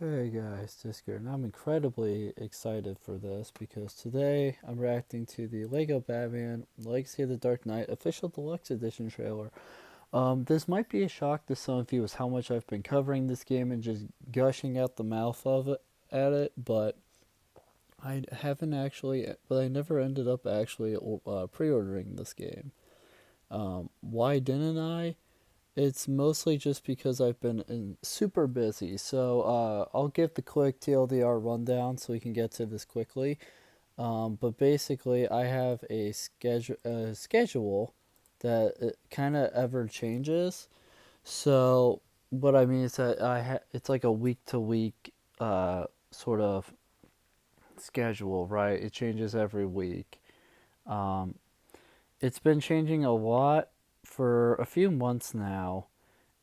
Hey guys, Disker, and I'm incredibly excited for this because today I'm reacting to the Lego Batman Legacy of the Dark Knight official deluxe edition trailer. This might be a shock to some of you as how much I've been covering this game and just gushing out the mouth of it at it, but I never ended up actually pre-ordering this game. Why didn't I? It's mostly just because I've been super busy. So I'll give the quick TLDR rundown so we can get to this quickly. But basically, I have a schedule that kind of ever changes. So what I mean is that it's like a week to week sort of schedule, right? It changes every week. Um, it's been changing a lot for a few months now.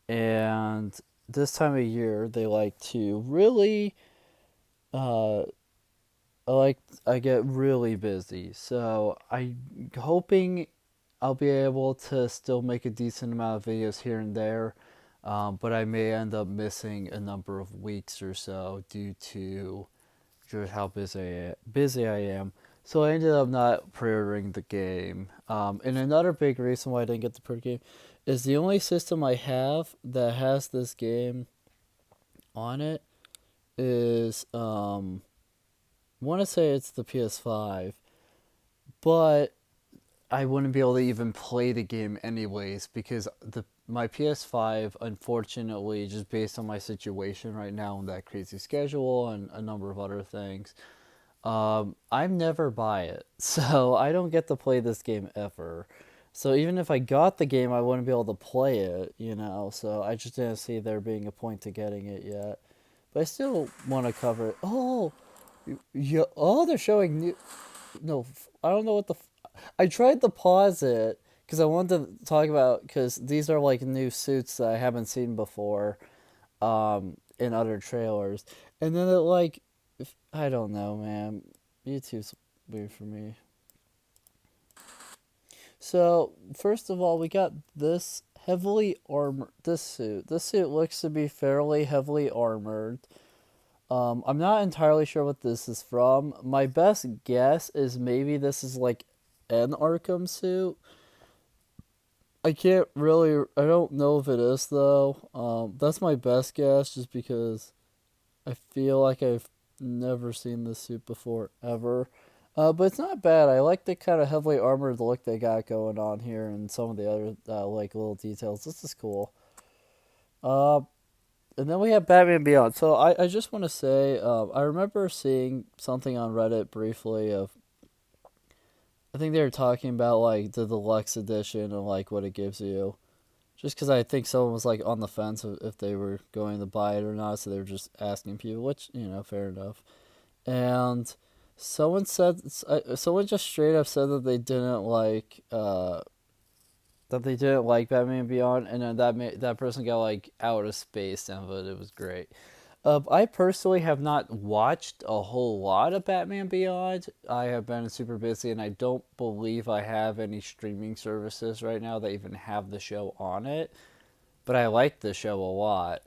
And this time of year they like to really uh like I get really busy, so I'm hoping I'll be able to still make a decent amount of videos here and there, but I may end up missing a number of weeks or so due to just how busy I am. So I ended up not pre-ordering the game. And another big reason why I didn't get the pre game is the only system I have that has this game on it is want to say it's the PS5, but I wouldn't be able to even play the game anyways because the my PS5, unfortunately, just based on my situation right now and that crazy schedule and a number of other things, I'm never buy it, so I don't get to play this game ever. So even if I got the game, I wouldn't be able to play it, you know. So I just didn't see there being a point to getting it yet. But I still want to cover it. Oh, yeah. Oh, they're showing new. No, I don't know what the. I tried to pause it because I wanted to talk about because these are like new suits that I haven't seen before, in other trailers, and then it like, I don't know, man. YouTube's weird for me. So first of all, we got this heavily armored. This suit. This suit looks to be fairly heavily armored. I'm not entirely sure what this is from. My best guess is maybe this is like an Arkham suit. I can't really. I don't know if it is though. That's my best guess, just because I feel like I've never seen this suit before ever. But it's not bad. I like the kind of heavily armored look they got going on here, and some of the other like little details. This is cool. Uh, and then we have Batman Beyond. So I just want to say, I remember seeing something on Reddit briefly of, I think they were talking about like the deluxe edition and like what it gives you. Just because I think someone was like on the fence of if they were going to buy it or not, so they were just asking people, which, fair enough. And someone just straight up said that they didn't like Batman Beyond, and then that person got like out of space, and but it was great. I personally have not watched a whole lot of Batman Beyond. I have been super busy, and I don't believe I have any streaming services right now that even have the show on it. But I like the show a lot,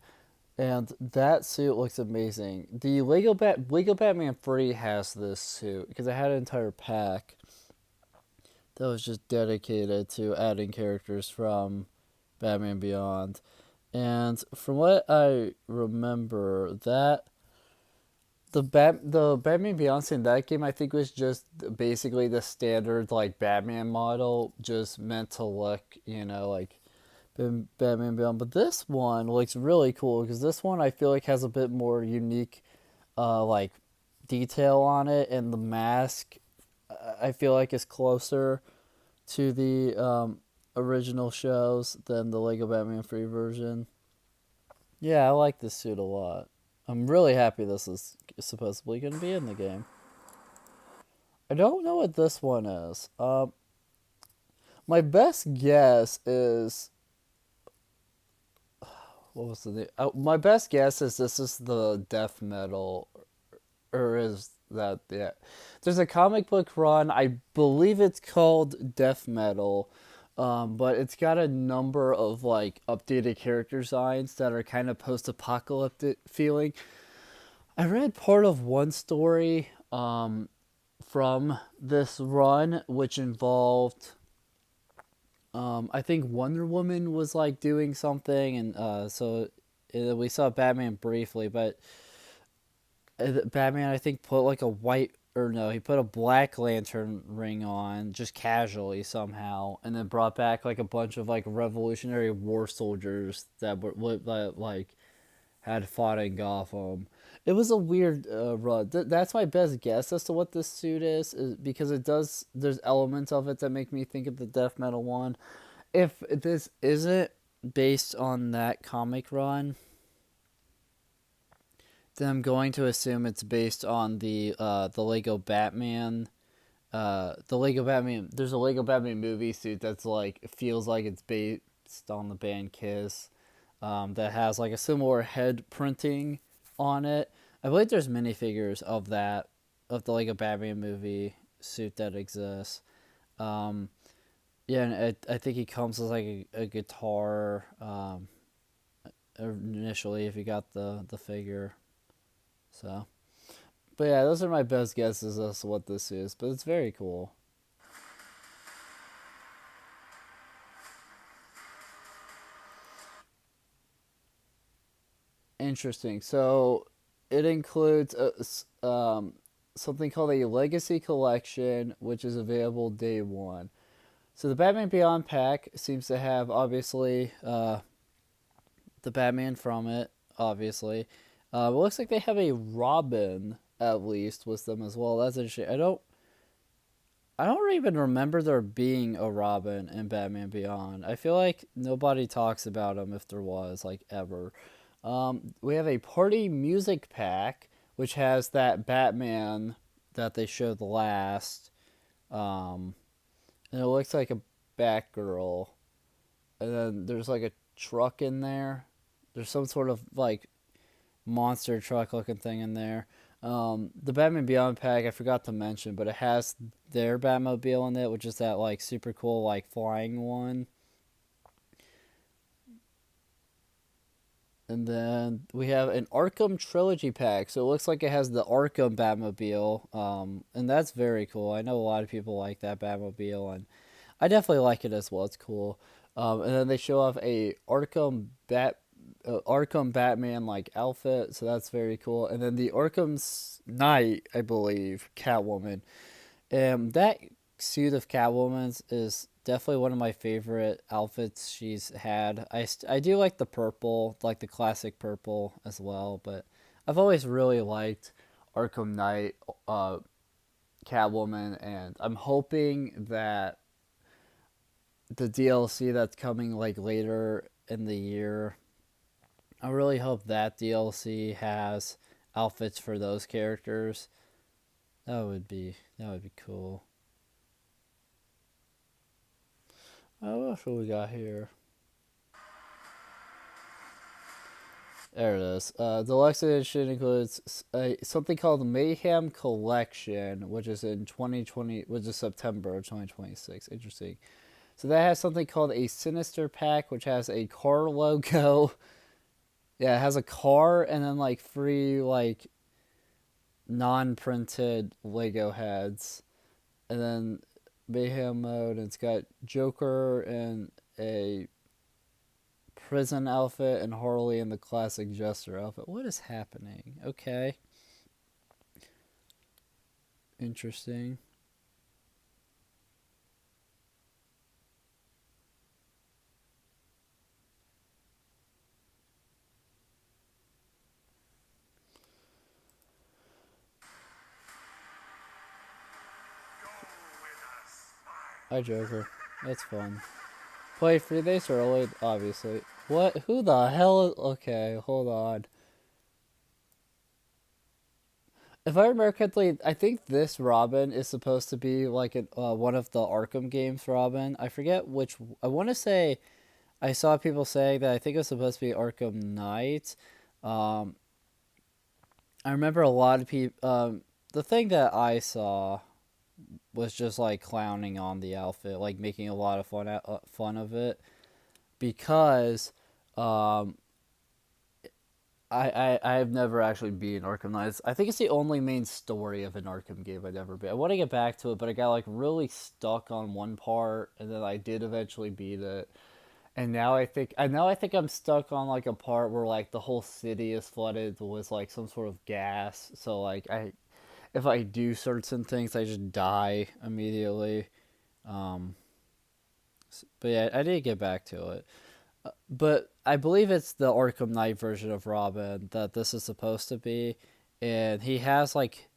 and that suit looks amazing. The Lego Batman 3 has this suit because I had an entire pack that was just dedicated to adding characters from Batman Beyond. And from what I remember, that the Batman Beyond in that game, I think, was just basically the standard like Batman model, just meant to look, like Batman Beyond. But this one looks really cool because this one I feel like has a bit more unique, like detail on it, and the mask I feel like is closer to the original shows than the Lego Batman Free version. Yeah, I like this suit a lot. I'm really happy this is supposedly going to be in the game. I don't know what this one is. My best guess is, what was the name? My best guess is this is the death metal, or is that, yeah? There's a comic book run. I believe it's called Death Metal, but it's got a number of like updated character designs that are kind of post-apocalyptic feeling. I read part of one story from this run, which involved I think Wonder Woman was like doing something, and we saw Batman briefly, but Batman I think put like a white or no, he put a Black Lantern ring on just casually somehow, and then brought back like a bunch of like Revolutionary War soldiers that like had fought in Gotham. It was a weird run. That's my best guess as to what this suit is because it does. There's elements of it that make me think of the death metal one. If this isn't based on that comic run, then I'm going to assume it's based on the Lego Batman. The Lego Batman. There's a Lego Batman movie suit that's like feels like it's based on the band Kiss. That has like a similar head printing on it. I believe there's minifigures of that of the Lego Batman movie suit that exists. Um, yeah, and I think he comes with like a guitar initially if you got the figure. So, but yeah, those are my best guesses as to what this is. But it's very cool. Interesting. So it includes something called a Legacy Collection, which is available day one. So the Batman Beyond pack seems to have obviously the Batman from it, obviously. It looks like they have a Robin at least with them as well. That's interesting. I don't even remember there being a Robin in Batman Beyond. I feel like nobody talks about him if there was like ever. We have a party music pack which has that Batman that they showed last. Um, and it looks like a Batgirl. And then there's like a truck in there. There's some sort of like monster truck looking thing in there. The Batman Beyond pack I forgot to mention, but it has their Batmobile in it, which is that like super cool like flying one. And then we have an Arkham Trilogy pack. So it looks like it has the Arkham Batmobile. And that's very cool. I know a lot of people like that Batmobile, and I definitely like it as well. It's cool. And then they show off a Arkham Batman like outfit, so that's very cool. And then the Arkham Knight, I believe, Catwoman. That suit of Catwoman's is definitely one of my favorite outfits she's had. I do like the purple, like the classic purple as well, but I've always really liked Arkham Knight, uh, Catwoman, and I'm hoping that the DLC that's coming like later in the year, I really hope that DLC has outfits for those characters. That would be cool. Oh, what we got here? There it is. Deluxe edition includes something called the Mayhem Collection, which is in 2020, which is September of 2026. Interesting. So that has something called a Sinister Pack, which has a car logo. Yeah, it has a car and then like free like non-printed Lego heads, and then Mayhem mode. And it's got Joker in a prison outfit and Harley in the classic Jester outfit. What is happening? Okay, interesting. Hi, Joker. That's fun. Play 3 days early, obviously. What? Who the hell is. Okay, hold on. If I remember correctly, I think this Robin is supposed to be like one of the Arkham games Robin. I forget which. I want to say I saw people saying that I think it was supposed to be Arkham Knight. Um, I remember a lot of people. The thing that I saw was just like clowning on the outfit, like making a lot of fun of it because um, I have never actually beaten Arkham Knight. I think it's the only main story of an Arkham game I've ever beat. I want to get back to it, but I got like really stuck on one part, and then I did eventually beat it. And now I think I'm stuck on like a part where like the whole city is flooded with like some sort of gas. So like if I do certain things, I just die immediately. Um, but yeah, I did get back to it. But I believe it's the Arkham Knight version of Robin that this is supposed to be, and he has like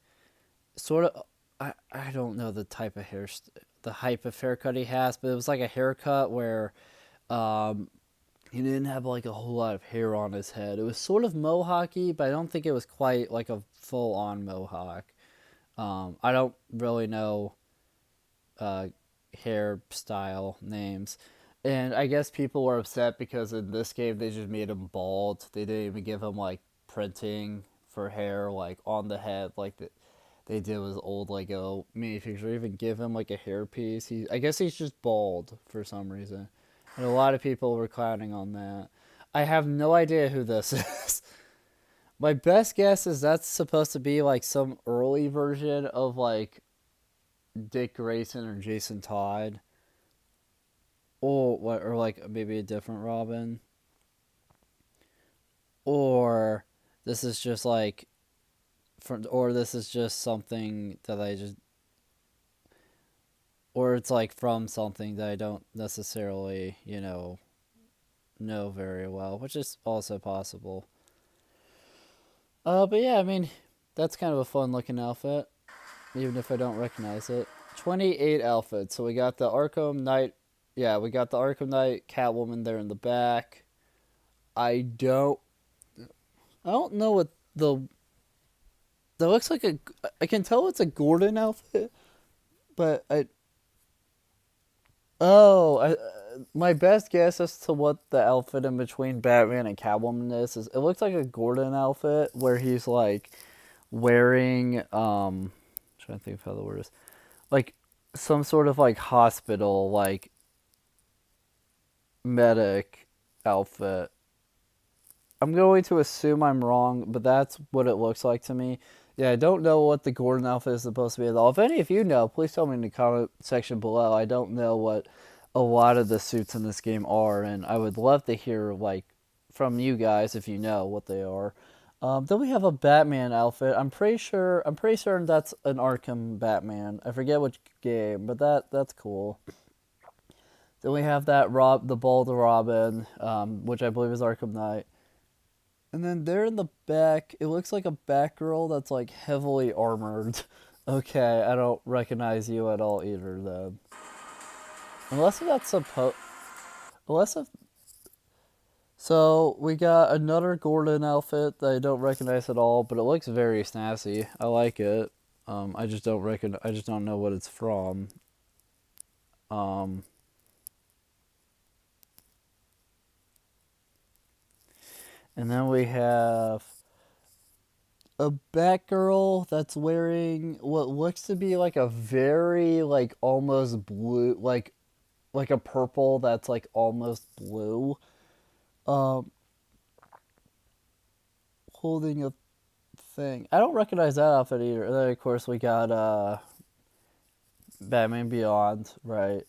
sort of I don't know the type of the type of haircut he has, but it was like a haircut where um he didn't have like a whole lot of hair on his head. It was sort of mohawky, but I don't think it was quite like a full on mohawk. I don't really know uh, hairstyle names. And I guess people were upset because in this game they just made him bald. They didn't even give him like printing for hair like on the head like they did with old Lego minifigures. Or even give him like a hairpiece. I guess he's just bald for some reason. And a lot of people were clowning on that. I have no idea who this is. My best guess is that's supposed to be like some early version of like Dick Grayson or Jason Todd, or what, or like maybe a different Robin, or this is just like or this is just something that I just, or it's like from something that I don't necessarily know very well, which is also possible. But yeah, I mean, that's kind of a fun looking outfit, even if I don't recognize it. 28 outfits. So we got the Arkham Knight. Yeah, we got the Arkham Knight Catwoman there in the back. I don't. I don't know what the. That looks like a. I can tell it's a Gordon outfit, but I. Oh, my best guess as to what the outfit in between Batman and Catwoman is it looks like a Gordon outfit where he's like wearing I'm trying to think of how the word is, like some sort of like hospital like medic outfit. I'm going to assume I'm wrong, but that's what it looks like to me. Yeah, I don't know what the Gordon outfit is supposed to be at all. If any of you know, please tell me in the comment section below. I don't know what a lot of the suits in this game are, and I would love to hear like from you guys if you know what they are. Then we have a Batman outfit. I'm pretty sure. I'm pretty certain that's an Arkham Batman. I forget which game, but that's cool. Then we have that the bald Robin, which I believe is Arkham Knight. And then there in the back, it looks like a Batgirl that's like heavily armored. Okay, I don't recognize you at all either then. Unless that's supposed. Unless if. So we got another Gordon outfit that I don't recognize at all, but it looks very snazzy. I like it. I just don't reckon. I just don't know what it's from. Um, and then we have a Batgirl that's wearing what looks to be like a very like almost blue like a purple that's like almost blue. Um Holding a thing. I don't recognize that outfit either. And then of course we got Batman Beyond, right?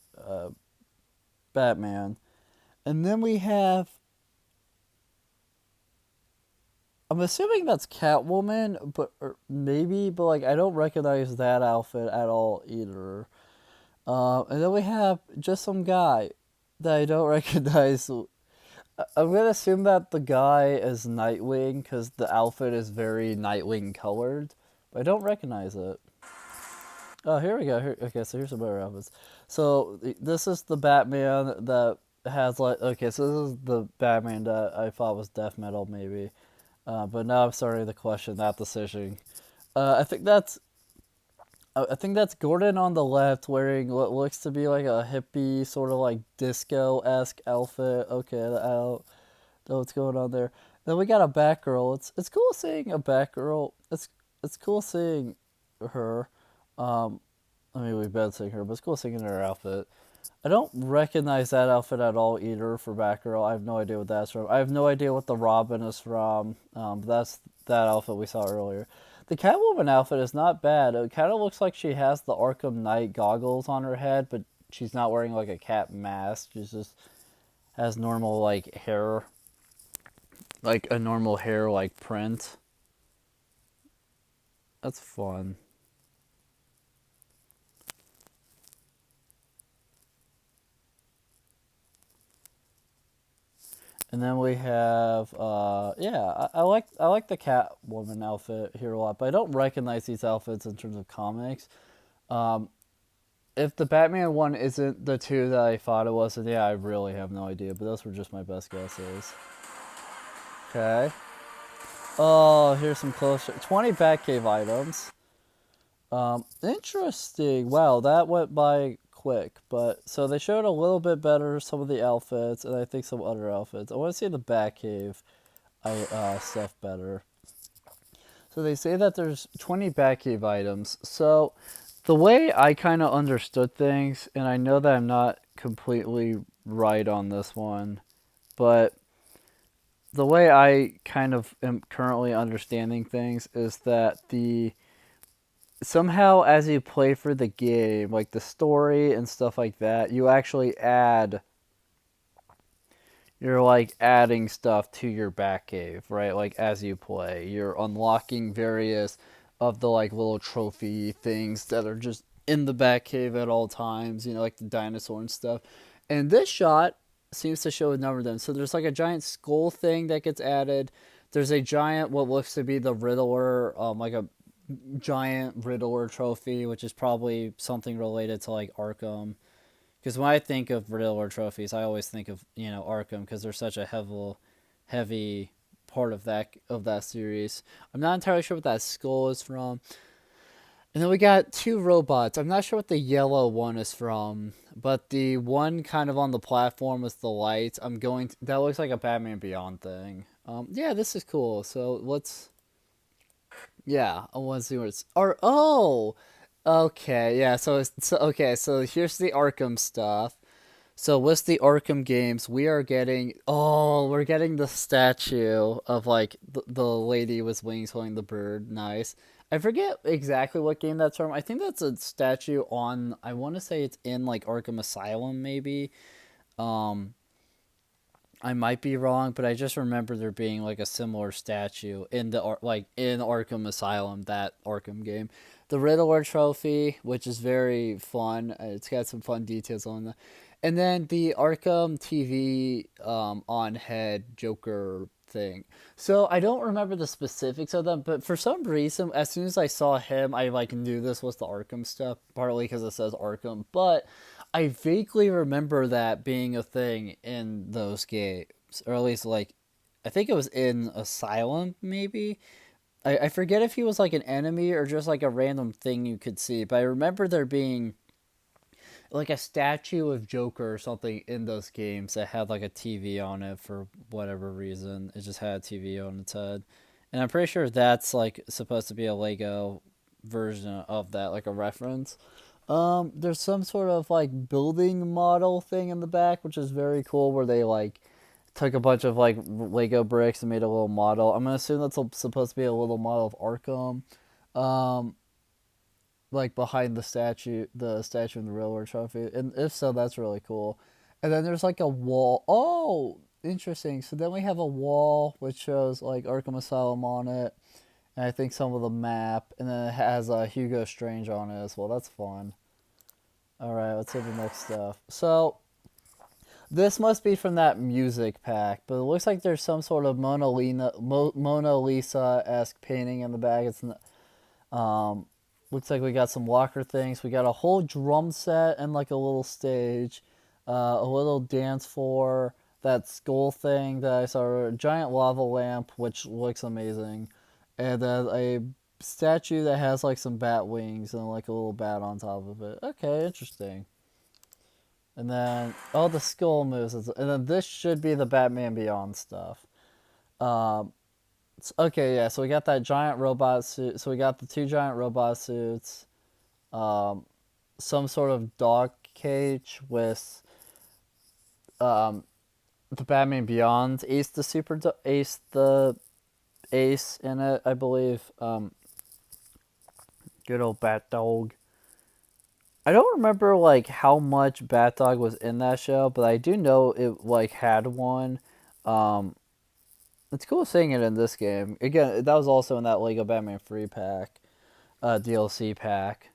Batman. And then we have I'm assuming that's Catwoman, but or maybe, but like I don't recognize that outfit at all either. And then we have just some guy that I don't recognize. I'm gonna assume that the guy is Nightwing because the outfit is very Nightwing colored, but I don't recognize it. Oh, here we go. Okay, so here's some better outfits. So this is the Batman that has like. Okay, so this is the Batman that I thought was death metal maybe, but now I'm starting to question that decision. I think that's Gordon on the left wearing what looks to be like a hippie sort of like disco esque outfit. Okay, I don't know what's going on there. Then we got a Batgirl. It's cool seeing a Batgirl. It's cool seeing her. Um, I mean we've been seeing her, but it's cool seeing her outfit. I don't recognize that outfit at all either for Batgirl. I have no idea what that's from. I have no idea what the Robin is from. But that's that outfit we saw earlier. The Catwoman outfit is not bad. It kind of looks like she has the Arkham Knight goggles on her head, but she's not wearing like a cat mask. She just has normal like hair, like a normal hair like print. That's fun. And then we have, yeah, I like the Catwoman outfit here a lot, but I don't recognize these outfits in terms of comics. Um, if the Batman one isn't the two that I thought it was, then yeah, I really have no idea. But those were just my best guesses. Okay. Oh, here's some closer 20 Batcave items. Interesting. Wow, that went by quick. But so they showed a little bit better some of the outfits, and I think some other outfits. I want to see the Batcave stuff better. So they say that there's 20 Batcave items. So the way I kind of understood things, and I know that I'm not completely right on this one, but the way I kind of am currently understanding things is that the somehow as you play for the game, like the story and stuff like that, you're like adding stuff to your Batcave, right? Like as you play, you're unlocking various of the like little trophy things that are just in the Batcave at all times, like the dinosaur and stuff. And this shot seems to show a number of them. So there's like a giant skull thing that gets added. There's a giant what looks to be the Riddler, like a giant Riddler trophy, which is probably something related to like Arkham. Because when I think of Riddler trophies, I always think of Arkham because they're such a heavy part of that series. I'm not entirely sure what that skull is from. And then we got two robots. I'm not sure what the yellow one is from, but the one kind of on the platform with the lights. That looks like a Batman Beyond thing. Yeah, this is cool. So yeah, I want to see what it's. Or oh, okay, yeah. Okay. So here's the Arkham stuff. So with the Arkham games, we're getting the statue of like the lady with wings holding the bird. Nice. I forget exactly what game that's from. I think that's a statue on. I want to say it's in like Arkham Asylum, maybe. Um, I might be wrong, but I just remember there being like a similar statue in in Arkham Asylum, that Arkham game. The Riddler trophy, which is very fun. It's got some fun details on that. And then the Arkham TV on head Joker thing. So I don't remember the specifics of them, but for some reason, as soon as I saw him, I like knew this was the Arkham stuff. Partly because it says Arkham, but I vaguely remember that being a thing in those games, or at least like, I think it was in Asylum, maybe. I forget if he was like an enemy or just like a random thing you could see, but I remember there being like a statue of Joker or something in those games that had like a TV on it for whatever reason. It just had a TV on its head. And I'm pretty sure that's like supposed to be a Lego version of that, like a reference. There's some sort of like building model thing in the back, which is very cool, where they like took a bunch of like Lego bricks and made a little model. I'm gonna assume that's supposed to be a little model of Arkham. Um, like behind the statue in the railroad trophy, and if so, that's really cool. And then there's like a wall. Oh, interesting. So then we have a wall which shows like Arkham Asylum on it, and I think some of the map, and then it has Hugo Strange on it as well. That's fun. All right, let's see the next stuff. So this must be from that music pack, but it looks like there's some sort of Mona Lisa esque painting in the back. Um, Looks like we got some locker things. We got a whole drum set and like a little stage, a little dance floor, that skull thing that I saw, a giant lava lamp, which looks amazing, and then a statue that has like some bat wings and like a little bat on top of it. Okay, interesting. And then, oh, the skull moves. And then this should be the Batman Beyond stuff. Um, okay, yeah, so we got that giant robot suit. So we got the two giant robot suits. Um, some sort of dog cage with um, the Batman Beyond Ace in it, I believe. Good old Bat Dog. I don't remember like how much Bat Dog was in that show, but I do know it like had one. Um, it's cool seeing it in this game. Again, that was also in that Lego Batman free pack, DLC pack.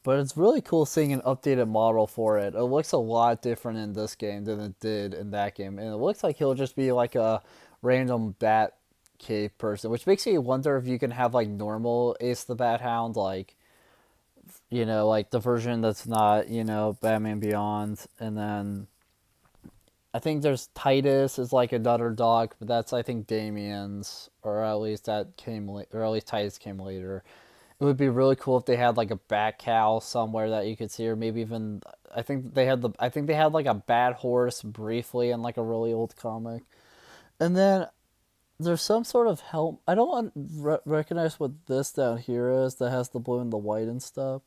But it's really cool seeing an updated model for it. It looks a lot different in this game than it did in that game. And it looks like he'll just be like a random bat cave person, which makes me wonder if you can have like normal Ace the Bat Hound, like, like the version that's not, Batman Beyond. And then I think there's Titus is like another dog, but that's, I think, Damien's, or at least or at least Titus came later. It would be really cool if they had like a bat cow somewhere that you could see, or maybe even I think they had like a bat horse briefly in like a really old comic, and then there's some sort of helm. I don't recognize what this down here is that has the blue and the white and stuff.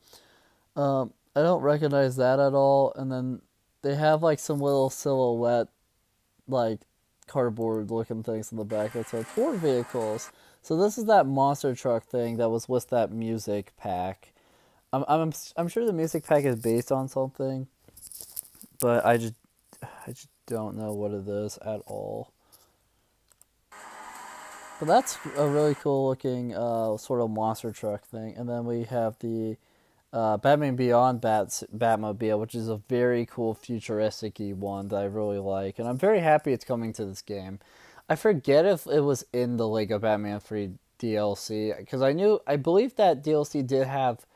I don't recognize that at all, and then they have like some little silhouette like cardboard looking things in the back that said four vehicles. So this is that monster truck thing that was with that music pack. I'm sure the music pack is based on something, but I just don't know what it is at all. But that's a really cool looking sort of monster truck thing. And then we have the Batman Beyond Batmobile, which is a very cool futuristic one that I really like. And I'm very happy it's coming to this game. I forget if it was in the Lego Batman 3 DLC, because I believe that DLC did have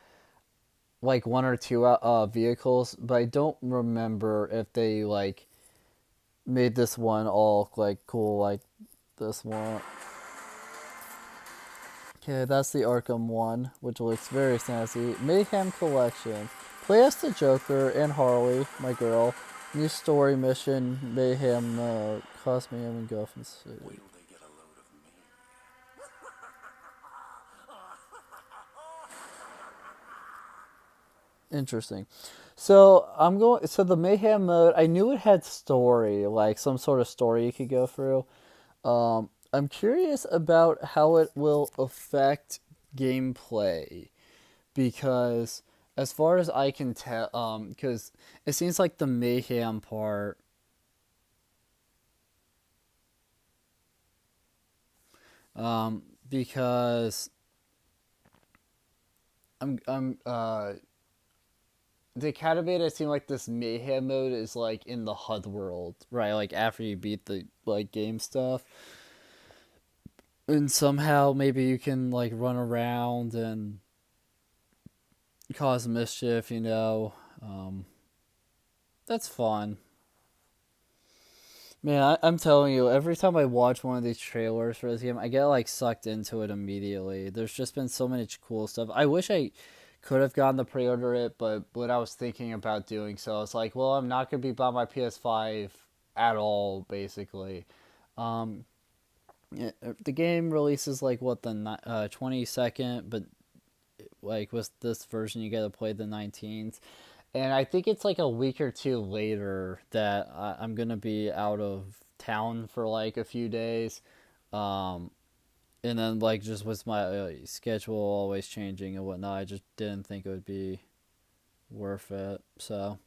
like one or two vehicles, but I don't remember if they like made this one all like cool like this one. Okay, that's the Arkham one, which looks very snazzy. Mayhem Collection. Play as the Joker and Harley, my girl. New story mission, Mayhem Cosmium and Gotham City. Wait till they get a load of me. Interesting. So the Mayhem mode, I knew it had story, like some sort of story you could go through. I'm curious about how it will affect gameplay because, as far as I can tell, because it seems like the mayhem part, because I'm the Academy, it seemed like this mayhem mode is like in the HUD world, right? Like after you beat the like game stuff. And somehow maybe you can like run around and cause mischief. That's fun. Man, I'm telling you, every time I watch one of these trailers for this game, I get like sucked into it immediately. There's just been so much cool stuff. I wish I could have gotten the pre-order it, but when I was thinking about doing so, it's like, well, I'm not gonna be buying my PS5 at all, basically. Um, yeah, the game releases like what the 22nd, but like with this version, you get to play the 19th. And I think it's like a week or two later that I'm gonna be out of town for like a few days, um, and then like just with my schedule always changing and whatnot, I just didn't think it would be worth it. So,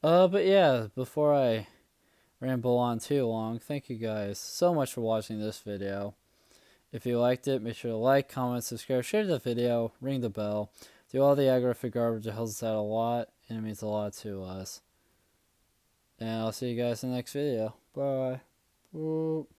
but yeah, before I ramble on too long, thank you guys so much for watching this video. If you liked it, make sure to like, comment, subscribe, share the video, ring the bell, do all the aggraphic garbage. It helps us out a lot, and it means a lot to us. And I'll see you guys in the next video. Bye. Boop.